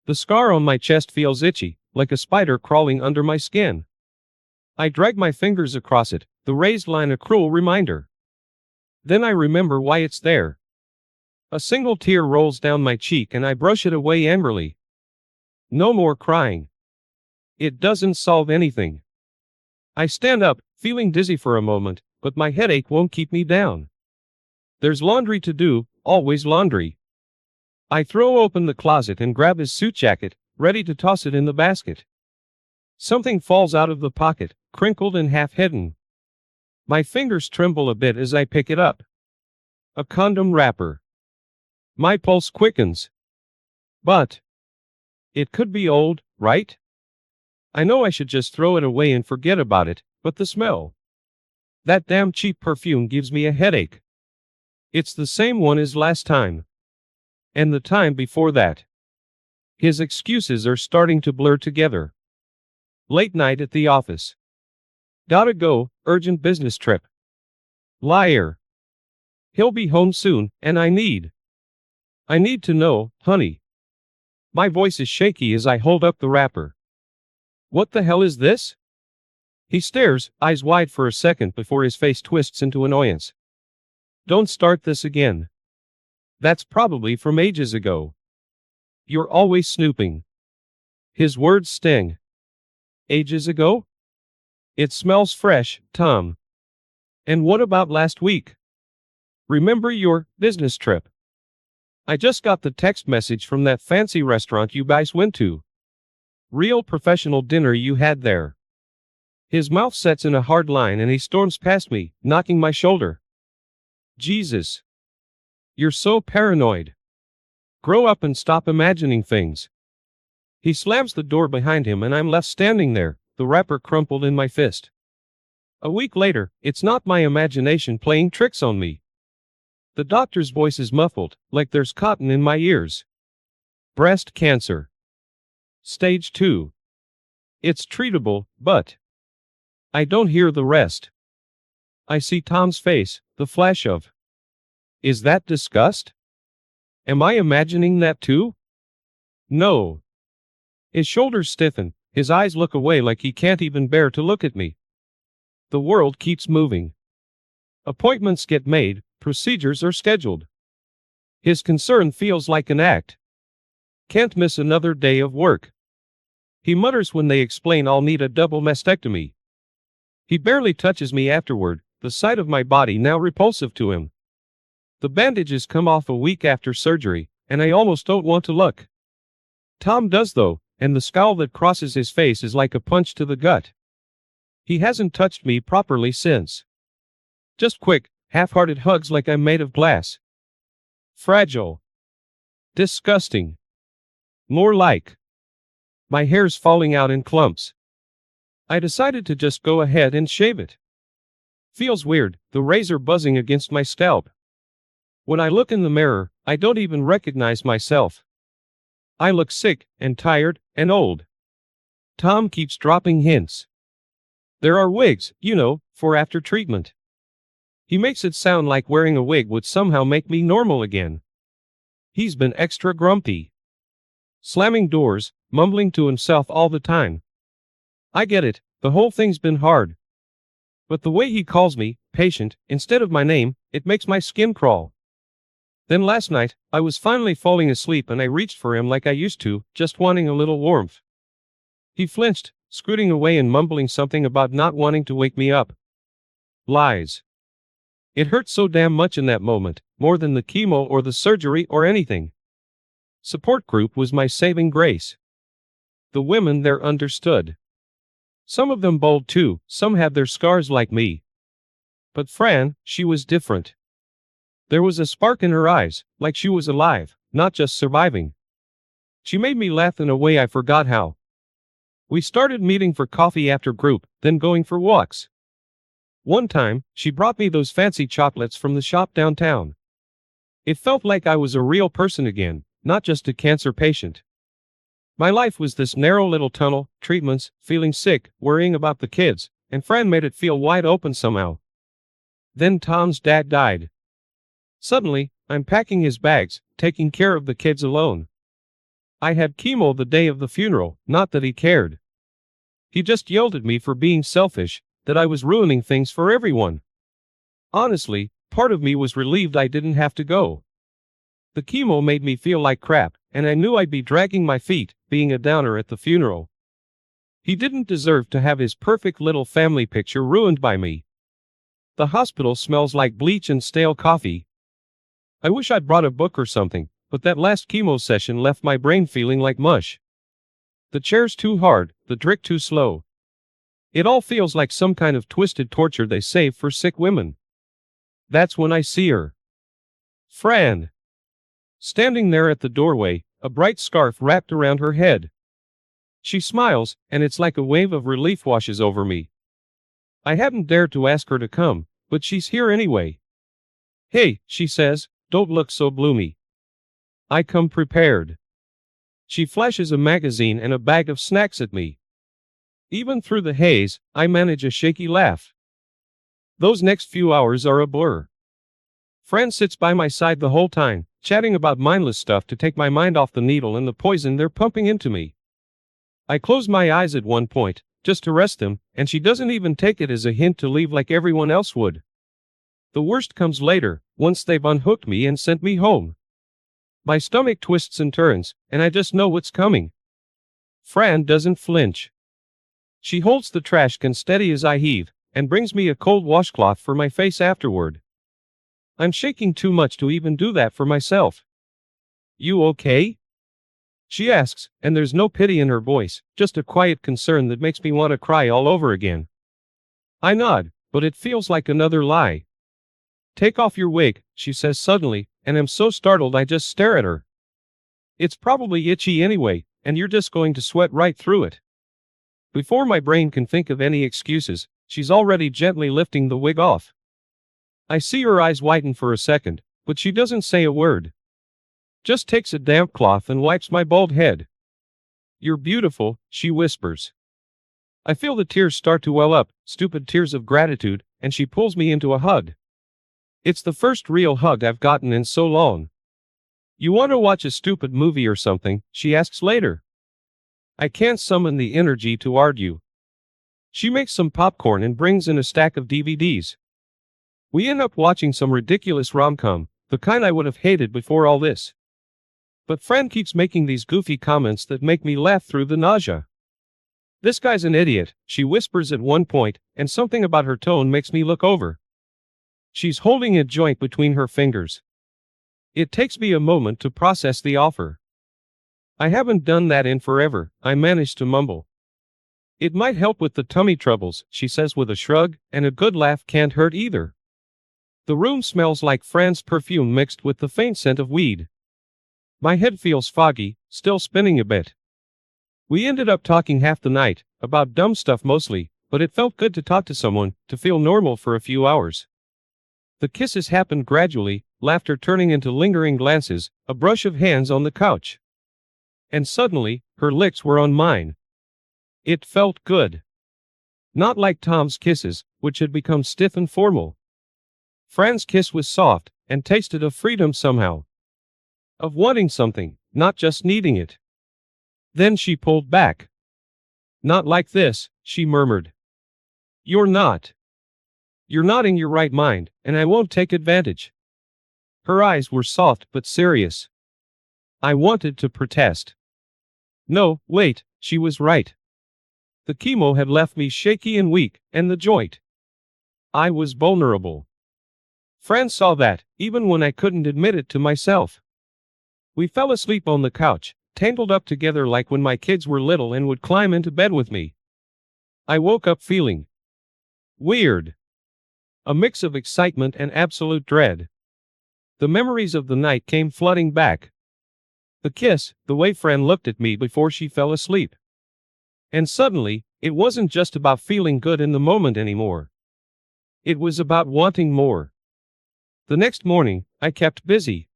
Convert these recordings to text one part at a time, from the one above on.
The scar on my chest feels itchy, like a spider crawling under my skin. I drag my fingers across it, the raised line a cruel reminder. Then I remember why it's there. A single tear rolls down my cheek and I brush it away angrily. No more crying. It doesn't solve anything. I stand up, feeling dizzy for a moment, but my headache won't keep me down. There's laundry to do, always laundry. I throw open the closet and grab his suit jacket, ready to toss it in the basket. Something falls out of the pocket, crinkled and half-hidden. My fingers tremble a bit as I pick it up. A condom wrapper. My pulse quickens. But it could be old, right? I know I should just throw it away and forget about it, but the smell. That damn cheap perfume gives me a headache. It's the same one as last time. And the time before that. His excuses are starting to blur together. Late night at the office. Gotta go, urgent business trip. Liar. He'll be home soon, and I need to know, honey. My voice is shaky as I hold up the wrapper. What the hell is this? He stares, eyes wide for a second before his face twists into annoyance. Don't start this again. That's probably from ages ago. You're always snooping. His words sting. Ages ago? It smells fresh, Tom. And what about last week? Remember your business trip? I just got the text message from that fancy restaurant you guys went to. Real professional dinner you had there. His mouth sets in a hard line and he storms past me, knocking my shoulder. Jesus. You're so paranoid. Grow up and stop imagining things. He slams the door behind him and I'm left standing there, the wrapper crumpled in my fist. A week later, it's not my imagination playing tricks on me. The doctor's voice is muffled, like there's cotton in my ears. Breast cancer. Stage 2. It's treatable, but I don't hear the rest. I see Tom's face, the flash of. Is that disgust? Am I imagining that too? No. His shoulders stiffen, his eyes look away like he can't even bear to look at me. The world keeps moving. Appointments get made, procedures are scheduled. His concern feels like an act. Can't miss another day of work. He mutters when they explain I'll need a double mastectomy. He barely touches me afterward, the sight of my body now repulsive to him. The bandages come off a week after surgery, and I almost don't want to look. Tom does though, and the scowl that crosses his face is like a punch to the gut. He hasn't touched me properly since. Just quick, half-hearted hugs like I'm made of glass. Fragile. Disgusting. More like. My hair's falling out in clumps. I decided to just go ahead and shave it. Feels weird, the razor buzzing against my scalp. When I look in the mirror, I don't even recognize myself. I look sick, and tired, and old. Tom keeps dropping hints. There are wigs, you know, for after treatment. He makes it sound like wearing a wig would somehow make me normal again. He's been extra grumpy. Slamming doors, mumbling to himself all the time. I get it, the whole thing's been hard. But the way he calls me, patient, instead of my name, it makes my skin crawl. Then last night, I was finally falling asleep and I reached for him like I used to, just wanting a little warmth. He flinched, scooting away and mumbling something about not wanting to wake me up. Lies. It hurt so damn much in that moment, more than the chemo or the surgery or anything. Support group was my saving grace. The women there understood. Some of them bold too, some had their scars like me. But Fran, she was different. There was a spark in her eyes, like she was alive, not just surviving. She made me laugh in a way I forgot how. We started meeting for coffee after group, then going for walks. One time, she brought me those fancy chocolates from the shop downtown. It felt like I was a real person again, not just a cancer patient. My life was this narrow little tunnel, treatments, feeling sick, worrying about the kids, and Fran made it feel wide open somehow. Then Tom's dad died. Suddenly, I'm packing his bags, taking care of the kids alone. I had chemo the day of the funeral, not that he cared. He just yelled at me for being selfish, that I was ruining things for everyone. Honestly, part of me was relieved I didn't have to go. The chemo made me feel like crap, and I knew I'd be dragging my feet, being a downer at the funeral. He didn't deserve to have his perfect little family picture ruined by me. The hospital smells like bleach and stale coffee. I wish I'd brought a book or something, but that last chemo session left my brain feeling like mush. The chair's too hard, the drink too slow. It all feels like some kind of twisted torture they save for sick women. That's when I see her. Fran. Standing there at the doorway, a bright scarf wrapped around her head. She smiles, and it's like a wave of relief washes over me. I hadn't dared to ask her to come, but she's here anyway. Hey, she says, don't look so gloomy. I come prepared. She flashes a magazine and a bag of snacks at me. Even through the haze, I manage a shaky laugh. Those next few hours are a blur. Fran sits by my side the whole time, chatting about mindless stuff to take my mind off the needle and the poison they're pumping into me. I close my eyes at one point, just to rest them, and she doesn't even take it as a hint to leave like everyone else would. The worst comes later, once they've unhooked me and sent me home. My stomach twists and turns, and I just know what's coming. Fran doesn't flinch. She holds the trash can steady as I heave, and brings me a cold washcloth for my face afterward. I'm shaking too much to even do that for myself. You okay? She asks, and there's no pity in her voice, just a quiet concern that makes me want to cry all over again. I nod, but it feels like another lie. Take off your wig, she says suddenly, and I'm so startled I just stare at her. It's probably itchy anyway, and you're just going to sweat right through it. Before my brain can think of any excuses, she's already gently lifting the wig off. I see her eyes widen for a second, but she doesn't say a word. Just takes a damp cloth and wipes my bald head. You're beautiful, she whispers. I feel the tears start to well up, stupid tears of gratitude, and she pulls me into a hug. It's the first real hug I've gotten in so long. You want to watch a stupid movie or something, she asks later. I can't summon the energy to argue. She makes some popcorn and brings in a stack of DVDs. We end up watching some ridiculous rom-com, the kind I would have hated before all this. But Fran keeps making these goofy comments that make me laugh through the nausea. This guy's an idiot, she whispers at one point, and something about her tone makes me look over. She's holding a joint between her fingers. It takes me a moment to process the offer. I haven't done that in forever, I manage to mumble. It might help with the tummy troubles, she says with a shrug, and a good laugh can't hurt either. The room smells like Fran's perfume mixed with the faint scent of weed. My head feels foggy, still spinning a bit. We ended up talking half the night, about dumb stuff mostly, but it felt good to talk to someone, to feel normal for a few hours. The kisses happened gradually, laughter turning into lingering glances, a brush of hands on the couch. And suddenly, her lips were on mine. It felt good. Not like Tom's kisses, which had become stiff and formal. Fran's kiss was soft, and tasted of freedom somehow. Of wanting something, not just needing it. Then she pulled back. Not like this, she murmured. You're not. You're not in your right mind, and I won't take advantage. Her eyes were soft but serious. I wanted to protest. No, wait, she was right. The chemo had left me shaky and weak, and the joint. I was vulnerable. Fran saw that, even when I couldn't admit it to myself. We fell asleep on the couch, tangled up together like when my kids were little and would climb into bed with me. I woke up feeling weird. A mix of excitement and absolute dread. The memories of the night came flooding back. The kiss, the way Fran looked at me before she fell asleep. And suddenly, it wasn't just about feeling good in the moment anymore. It was about wanting more. The next morning, I kept busy.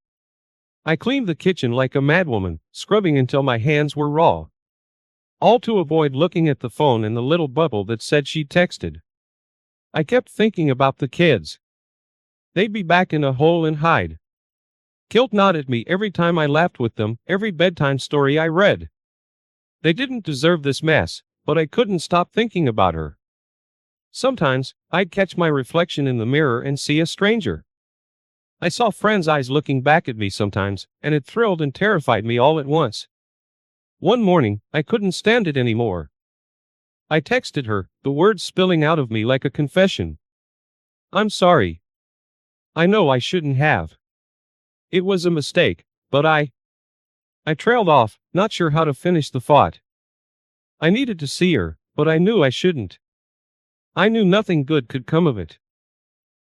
I cleaned the kitchen like a madwoman, scrubbing until my hands were raw. All to avoid looking at the phone and the little bubble that said she'd texted. I kept thinking about the kids. They'd be back in a hole and hide. Guilt gnawed at me every time I laughed with them, every bedtime story I read. They didn't deserve this mess, but I couldn't stop thinking about her. Sometimes, I'd catch my reflection in the mirror and see a stranger. I saw friends' eyes looking back at me sometimes, and it thrilled and terrified me all at once. One morning, I couldn't stand it anymore. I texted her, the words spilling out of me like a confession. I'm sorry. I know I shouldn't have. It was a mistake, but I trailed off, not sure how to finish the thought. I needed to see her, but I knew I shouldn't. I knew nothing good could come of it.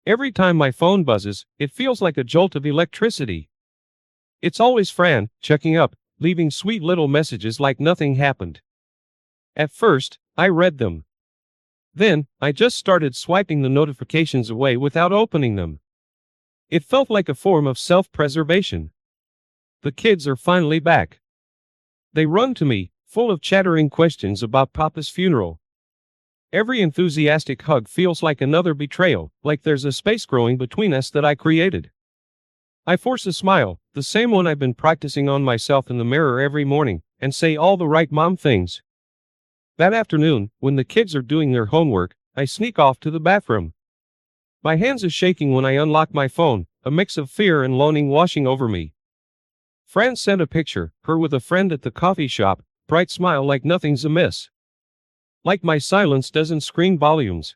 Every time my phone buzzes, it feels like a jolt of electricity. It's always Fran, checking up, leaving sweet little messages like nothing happened. At first, I read them. Then, I just started swiping the notifications away without opening them. It felt like a form of self-preservation. The kids are finally back. They run to me, full of chattering questions about Papa's funeral. Every enthusiastic hug feels like another betrayal, like there's a space growing between us that I created. I force a smile, the same one I've been practicing on myself in the mirror every morning, and say all the right mom things. That afternoon, when the kids are doing their homework, I sneak off to the bathroom. My hands are shaking when I unlock my phone, a mix of fear and longing washing over me. Fran sent a picture, her with a friend at the coffee shop, bright smile like nothing's amiss. Like my silence doesn't scream volumes.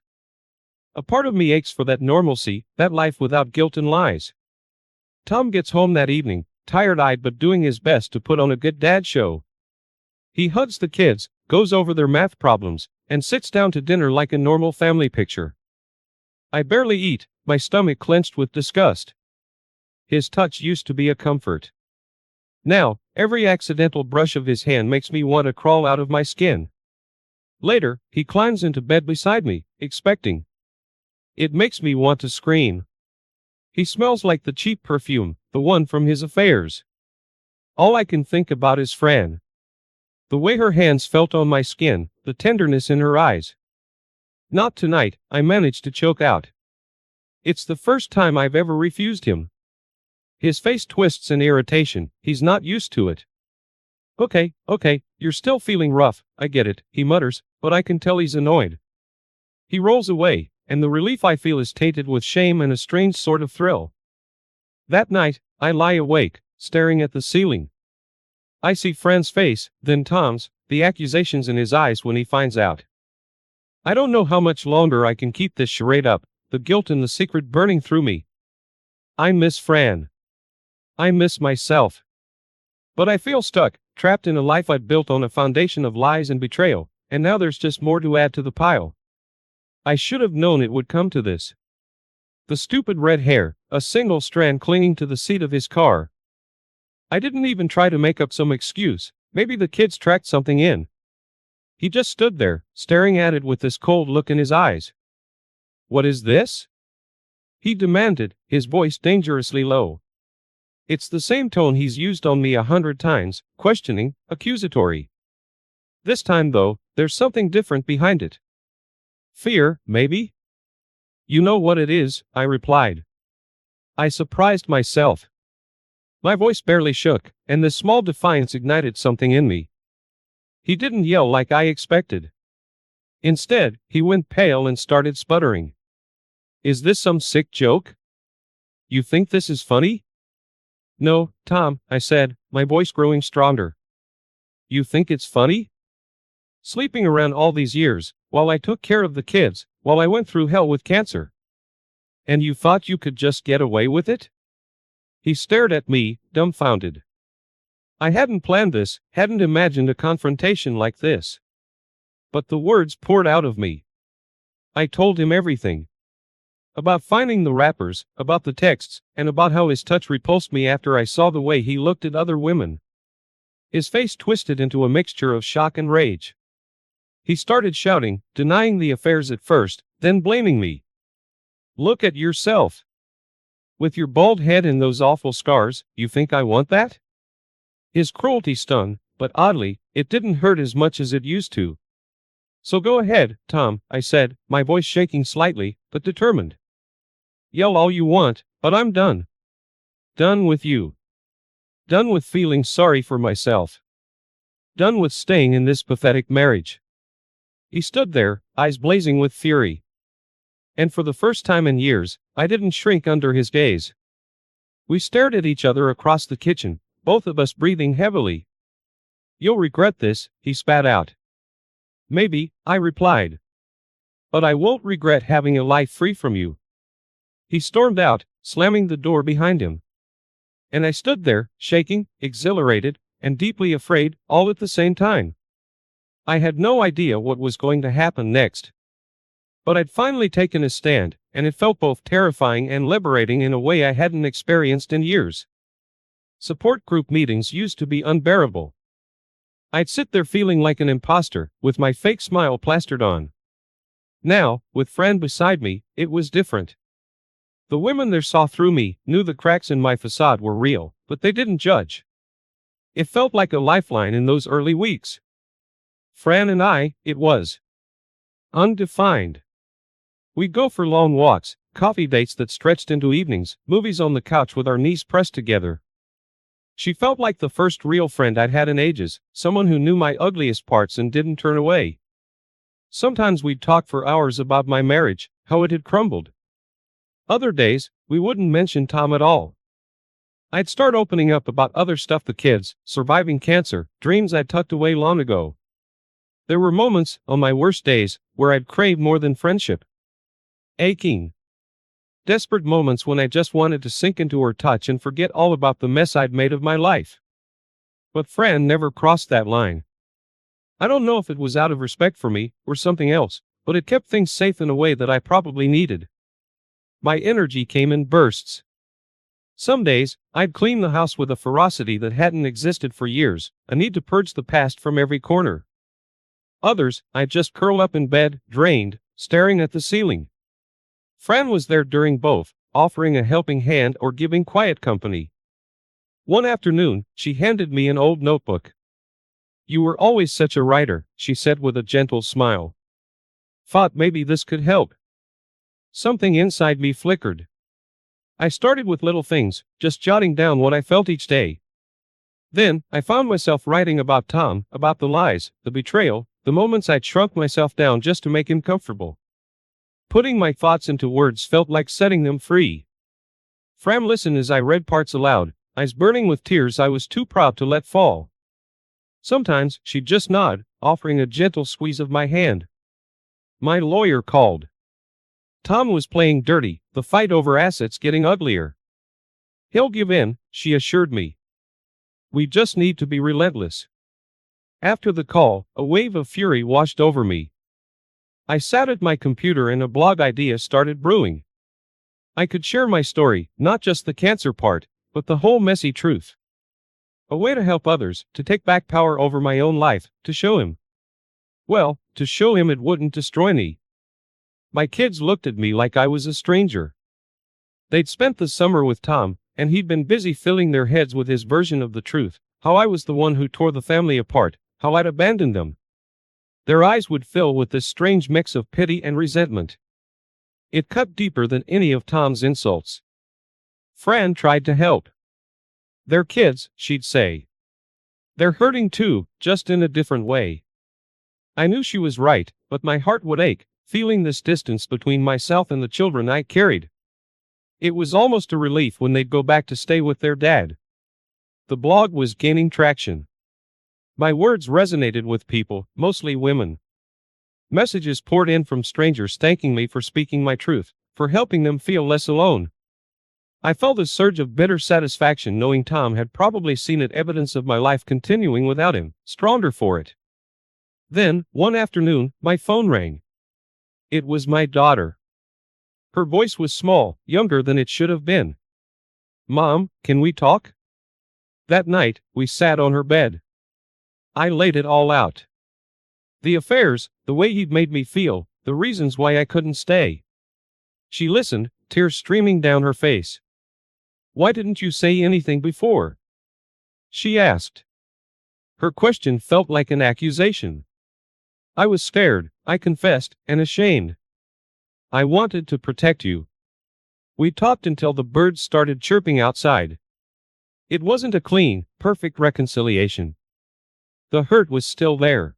A part of me aches for that normalcy, that life without guilt and lies. Tom gets home that evening, tired-eyed but doing his best to put on a good dad show. He hugs the kids, goes over their math problems, and sits down to dinner like a normal family picture. I barely eat, my stomach clenched with disgust. His touch used to be a comfort. Now, every accidental brush of his hand makes me want to crawl out of my skin. Later, he climbs into bed beside me, expecting. It makes me want to scream. He smells like the cheap perfume, the one from his affairs. All I can think about is Fran. The way her hands felt on my skin, the tenderness in her eyes. Not tonight, I managed to choke out. It's the first time I've ever refused him. His face twists in irritation, he's not used to it. Okay, you're still feeling rough, I get it, he mutters, but I can tell he's annoyed. He rolls away, and the relief I feel is tainted with shame and a strange sort of thrill. That night, I lie awake, staring at the ceiling. I see Fran's face, then Tom's, the accusations in his eyes when he finds out. I don't know how much longer I can keep this charade up, the guilt and the secret burning through me. I miss Fran. I miss myself. But I feel stuck, trapped in a life I'd built on a foundation of lies and betrayal, and now there's just more to add to the pile. I should have known it would come to this. The stupid red hair, a single strand clinging to the seat of his car. I didn't even try to make up some excuse, maybe the kids tracked something in. He just stood there, staring at it with this cold look in his eyes. What is this? He demanded, his voice dangerously low. It's the same tone he's used on me 100 times, questioning, accusatory. This time though, there's something different behind it. Fear, maybe? You know what it is, I replied. I surprised myself. My voice barely shook, and this small defiance ignited something in me. He didn't yell like I expected. Instead, he went pale and started sputtering. Is this some sick joke? You think this is funny? No, Tom, I said, my voice growing stronger. You think it's funny? Sleeping around all these years, while I took care of the kids, while I went through hell with cancer. And you thought you could just get away with it? He stared at me, dumbfounded. I hadn't planned this, hadn't imagined a confrontation like this. But the words poured out of me. I told him everything. About finding the rappers, about the texts, and about how his touch repulsed me after I saw the way he looked at other women. His face twisted into a mixture of shock and rage. He started shouting, denying the affairs at first, then blaming me. Look at yourself. With your bald head and those awful scars, you think I want that? His cruelty stung, but oddly, it didn't hurt as much as it used to. So go ahead, Tom, I said, my voice shaking slightly, but determined. Yell all you want, but I'm done. Done with you. Done with feeling sorry for myself. Done with staying in this pathetic marriage. He stood there, eyes blazing with fury. And for the first time in years, I didn't shrink under his gaze. We stared at each other across the kitchen, both of us breathing heavily. "You'll regret this," he spat out. "Maybe," I replied. "But I won't regret having a life free from you." He stormed out, slamming the door behind him. And I stood there, shaking, exhilarated, and deeply afraid, all at the same time. I had no idea what was going to happen next. But I'd finally taken a stand, and it felt both terrifying and liberating in a way I hadn't experienced in years. Support group meetings used to be unbearable. I'd sit there feeling like an imposter, with my fake smile plastered on. Now, with Fran beside me, it was different. The women there saw through me, knew the cracks in my facade were real, but they didn't judge. It felt like a lifeline in those early weeks. Fran and I, it was undefined. We'd go for long walks, coffee dates that stretched into evenings, movies on the couch with our knees pressed together. She felt like the first real friend I'd had in ages, someone who knew my ugliest parts and didn't turn away. Sometimes we'd talk for hours about my marriage, how it had crumbled. Other days, we wouldn't mention Tom at all. I'd start opening up about other stuff, the kids, surviving cancer, dreams I'd tucked away long ago. There were moments, on my worst days, where I'd crave more than friendship. Aching, desperate moments when I just wanted to sink into her touch and forget all about the mess I'd made of my life. But Fran never crossed that line. I don't know if it was out of respect for me, or something else, but it kept things safe in a way that I probably needed. My energy came in bursts. Some days, I'd clean the house with a ferocity that hadn't existed for years, a need to purge the past from every corner. Others, I'd just curl up in bed, drained, staring at the ceiling. Fran was there during both, offering a helping hand or giving quiet company. One afternoon, she handed me an old notebook. "You were always such a writer," she said with a gentle smile. "Thought maybe this could help." Something inside me flickered. I started with little things, just jotting down what I felt each day. Then, I found myself writing about Tom, about the lies, the betrayal, the moments I'd shrunk myself down just to make him comfortable. Putting my thoughts into words felt like setting them free. Fran listened as I read parts aloud, eyes burning with tears I was too proud to let fall. Sometimes, she'd just nod, offering a gentle squeeze of my hand. My lawyer called. Tom was playing dirty, the fight over assets getting uglier. "He'll give in," she assured me. "We just need to be relentless." After the call, a wave of fury washed over me. I sat at my computer and a blog idea started brewing. I could share my story, not just the cancer part, but the whole messy truth. A way to help others, to take back power over my own life, to show him. Well, to show him it wouldn't destroy me. My kids looked at me like I was a stranger. They'd spent the summer with Tom, and he'd been busy filling their heads with his version of the truth, how I was the one who tore the family apart, how I'd abandoned them. Their eyes would fill with this strange mix of pity and resentment. It cut deeper than any of Tom's insults. Fran tried to help. "They're kids," she'd say. "They're hurting too, just in a different way." I knew she was right, but my heart would ache, feeling this distance between myself and the children I carried. It was almost a relief when they'd go back to stay with their dad. The blog was gaining traction. My words resonated with people, mostly women. Messages poured in from strangers thanking me for speaking my truth, for helping them feel less alone. I felt a surge of bitter satisfaction knowing Tom had probably seen it, evidence of my life continuing without him, stronger for it. Then, one afternoon, my phone rang. It was my daughter. Her voice was small, younger than it should have been. "Mom, can we talk?" That night, we sat on her bed. I laid it all out. The affairs, the way he'd made me feel, the reasons why I couldn't stay. She listened, tears streaming down her face. "Why didn't you say anything before?" she asked. Her question felt like an accusation. I was scared, I confessed, and ashamed. "I wanted to protect you." We talked until the birds started chirping outside. It wasn't a clean, perfect reconciliation. The hurt was still there.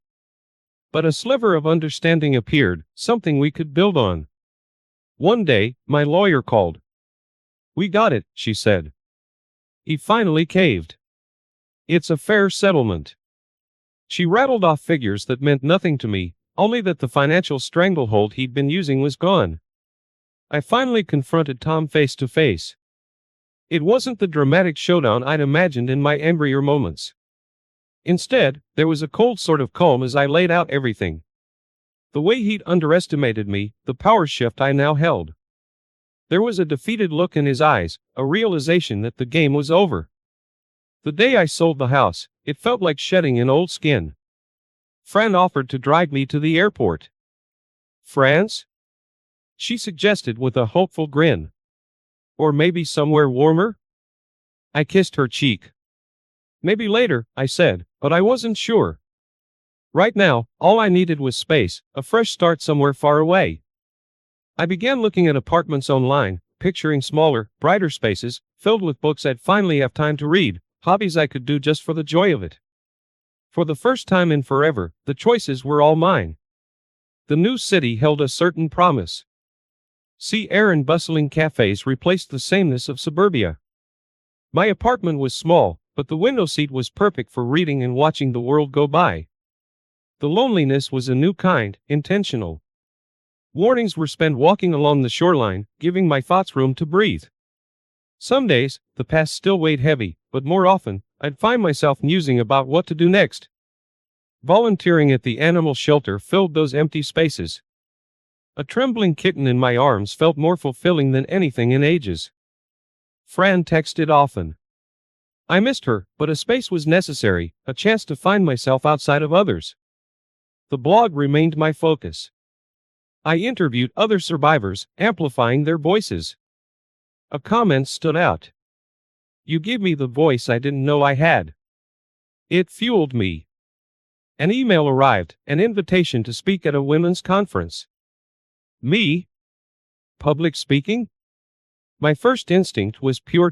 But a sliver of understanding appeared, something we could build on. One day, my lawyer called. "We got it," she said. "He finally caved. It's a fair settlement." She rattled off figures that meant nothing to me, only that the financial stranglehold he'd been using was gone. I finally confronted Tom face to face. It wasn't the dramatic showdown I'd imagined in my embryo moments. Instead, there was a cold sort of calm as I laid out everything. The way he'd underestimated me, the power shift I now held. There was a defeated look in his eyes, a realization that the game was over. The day I sold the house, it felt like shedding an old skin. Fran offered to drive me to the airport. "France?" she suggested with a hopeful grin. "Or maybe somewhere warmer?" I kissed her cheek. "Maybe later," I said, but I wasn't sure. Right now, all I needed was space, a fresh start somewhere far away. I began looking at apartments online, picturing smaller, brighter spaces, filled with books I'd finally have time to read, hobbies I could do just for the joy of it. For the first time in forever, the choices were all mine. The new city held a certain promise. Sea air and bustling cafes replaced the sameness of suburbia. My apartment was small, but the window seat was perfect for reading and watching the world go by. The loneliness was a new kind, intentional. Mornings were spent walking along the shoreline, giving my thoughts room to breathe. Some days, the past still weighed heavy, but more often, I'd find myself musing about what to do next. Volunteering at the animal shelter filled those empty spaces. A trembling kitten in my arms felt more fulfilling than anything in ages. Fran texted often. I missed her, but a space was necessary, a chance to find myself outside of others. The blog remained my focus. I interviewed other survivors, amplifying their voices. A comment stood out. "You give me the voice I didn't know I had." It fueled me. An email arrived, an invitation to speak at a women's conference. Me? Public speaking? My first instinct was pure